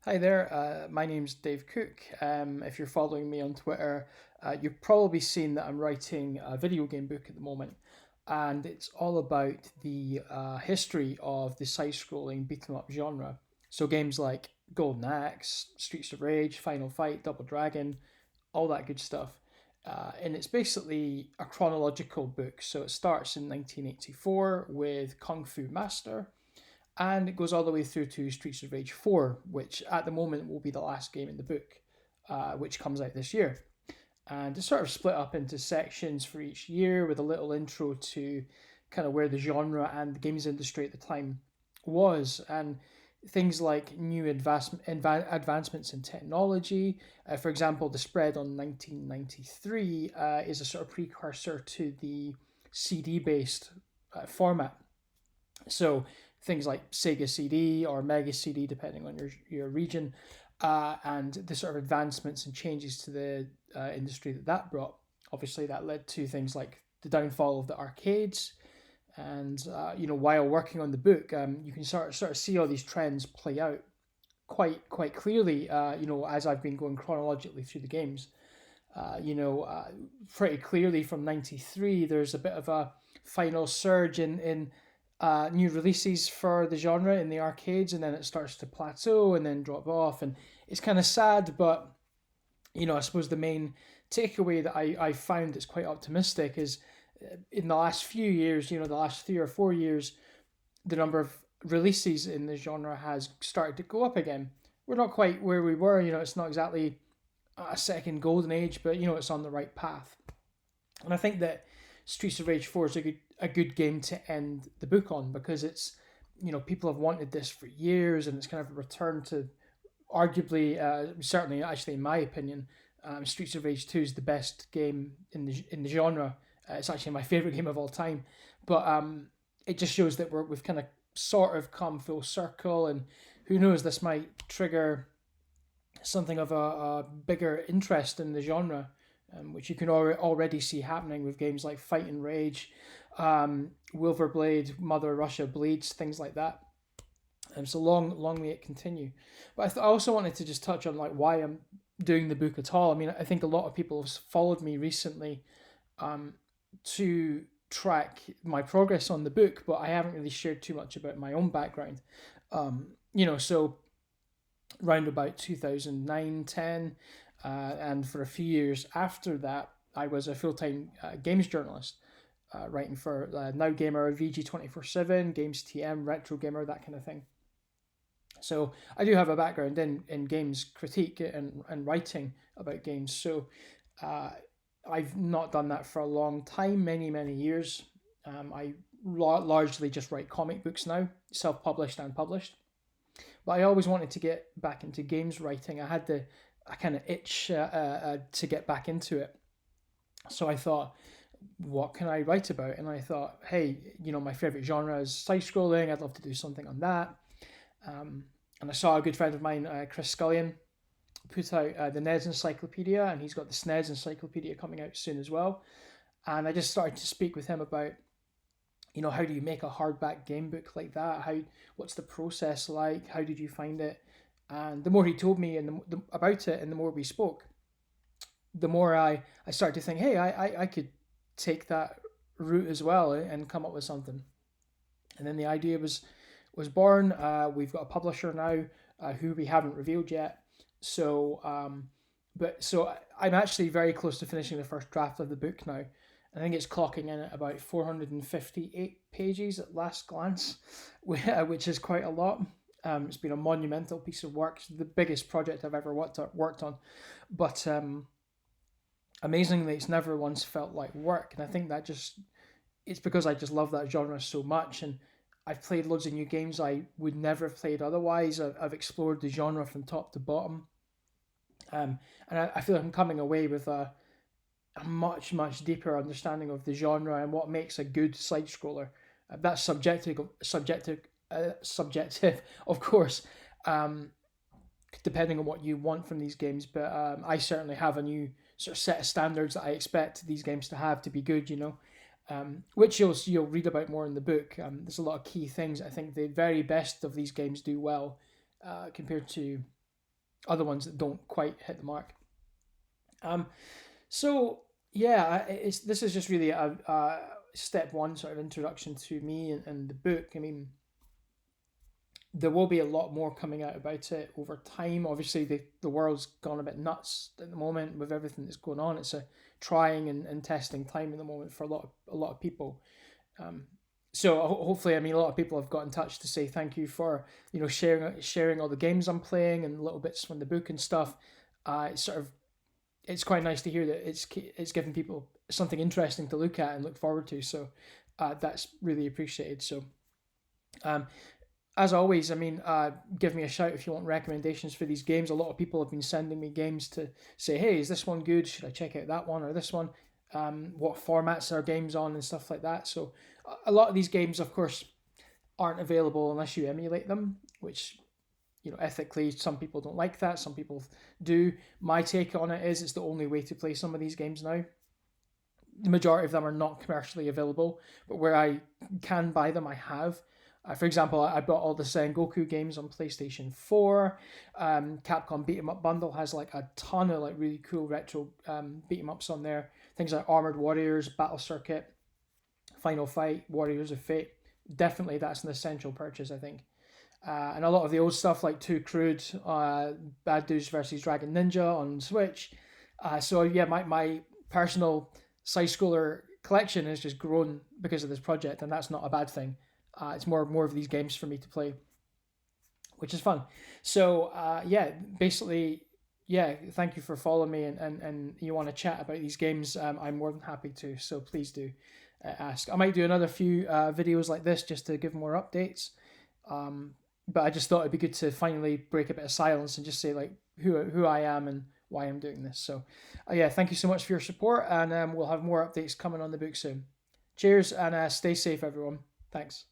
Hi there, my name's Dave Cook. If you're following me on Twitter, you've probably seen that I'm writing a video game book at the moment, and it's all about the history of the side scrolling beat 'em up genre. So, games like Golden Axe, Streets of Rage, Final Fight, Double Dragon, all that good stuff. And it's basically a chronological book. So, it starts in 1984 with Kung Fu Master, and it goes all the way through to Streets of Rage 4, which at the moment will be the last game in the book, which comes out this year. And it's sort of split up into sections for each year with a little intro to kind of where the genre and the games industry at the time was, and things like new advancements in technology. For example, the spread on 1993 is a sort of precursor to the CD based format. So things like Sega CD or Mega CD, depending on your region, and the sort of advancements and changes to the industry that brought. Obviously, that led to things like the downfall of the arcades. And while working on the book, you can sort of see all these trends play out quite clearly. As I've been going chronologically through the games, uh, you know, uh, pretty clearly from '93, there's a bit of a final surge in new releases for the genre in the arcades, and then it starts to plateau and then drop off, and it's kind of sad. But I suppose the main takeaway that I found that's quite optimistic is in the last few years, the last 3 or 4 years, the number of releases in the genre has started to go up again. We're not quite where we were. It's not exactly a second golden age, but it's on the right path. And I think that Streets of Rage 4 is a good game to end the book on, because it's people have wanted this for years, and it's kind of a return to arguably, certainly actually in my opinion, Streets of Rage 2 is the best game in the genre. It's actually my favorite game of all time, but it just shows that we've kind of sort of come full circle, and who knows, this might trigger something of a bigger interest in the genre, which you can already see happening with games like Fight and Rage, Wilverblade, Mother Russia Bleeds, things like that. So long may it continue. But I also wanted to just touch on like why I'm doing the book at all. I mean, I think a lot of people have followed me recently um, to track my progress on the book, but I haven't really shared too much about my own background. So round about 2009, 10, and for a few years after that, I was a full time games journalist, writing for Now Gamer, VG 24/7, Games TM, Retro Gamer, that kind of thing. So I do have a background in games critique and writing about games. So uh, I've not done that for a long time, many years. I largely just write comic books now, self published and published. But I always wanted to get back into games writing. I had the a kind of itch to get back into it. So I thought, what can I write about? And I thought, hey, my favorite genre is side scrolling. I'd love to do something on that. And I saw a good friend of mine, Chris Scullion, put out the NES Encyclopedia, and he's got the SNES Encyclopedia coming out soon as well. And I just started to speak with him about, how do you make a hardback game book like that? What's the process like? How did you find it? And the more he told me about it, and the more we spoke, the more I started to think, hey, I could take that route as well and come up with something. And then the idea was born. We've got a publisher now, who we haven't revealed yet. So, I'm actually very close to finishing the first draft of the book now. I think it's clocking in at about 458 pages at last glance, which is quite a lot. It's been a monumental piece of work. It's the biggest project I've ever worked on. But amazingly, it's never once felt like work. And I think that it's because I just love that genre so much. And I've played loads of new games I would never have played otherwise. I've explored the genre from top to bottom. And I feel like I'm coming away with a much deeper understanding of the genre and what makes a good side scroller. That's subjective, of course, um, depending on what you want from these games. But I certainly have a new sort of set of standards that I expect these games to have to be good. Which you'll read about more in the book. There's a lot of key things I think the very best of these games do well, compared to other ones that don't quite hit the mark. Um, so yeah, this is just really a step one sort of introduction to me and the book. I mean, there will be a lot more coming out about it over time. Obviously, the world's gone a bit nuts at the moment with everything that's going on. It's a trying and testing time at the moment for a lot of people. Um, so hopefully, I mean, a lot of people have got in touch to say thank you for sharing all the games I'm playing and little bits from the book and stuff. It's sort of it's quite nice to hear that it's giving people something interesting to look at and look forward to. So that's really appreciated. So um, as always, I mean, give me a shout if you want recommendations for these games. A lot of people have been sending me games to say, hey, is this one good? Should I check out that one or this one? What formats are games on and stuff like that. So a lot of these games, of course, aren't available unless you emulate them, which ethically some people don't like that. Some people do. My take on it is it's the only way to play some of these games now. The majority of them are not commercially available, but where I can buy them, I have. For example, I bought all the Sengoku games on PlayStation 4. Capcom Beat 'em Up Bundle has like a ton of like really cool retro beat 'em ups on there. Things like Armored Warriors, Battle Circuit, Final Fight, Warriors of Fate. Definitely, that's an essential purchase, I think. And a lot of the old stuff like Too Crude, Bad Dudes versus Dragon Ninja on Switch. So yeah, my personal side scroller collection has just grown because of this project, and that's not a bad thing. It's more of these games for me to play, which is fun. So yeah, basically, yeah, thank you for following me, and you want to chat about these games. I'm more than happy to. So please do ask. I might do another few videos like this just to give more updates. But I just thought it'd be good to finally break a bit of silence and just say like who I am and why I'm doing this. So, yeah, thank you so much for your support, and we'll have more updates coming on the book soon. Cheers and stay safe, everyone. Thanks.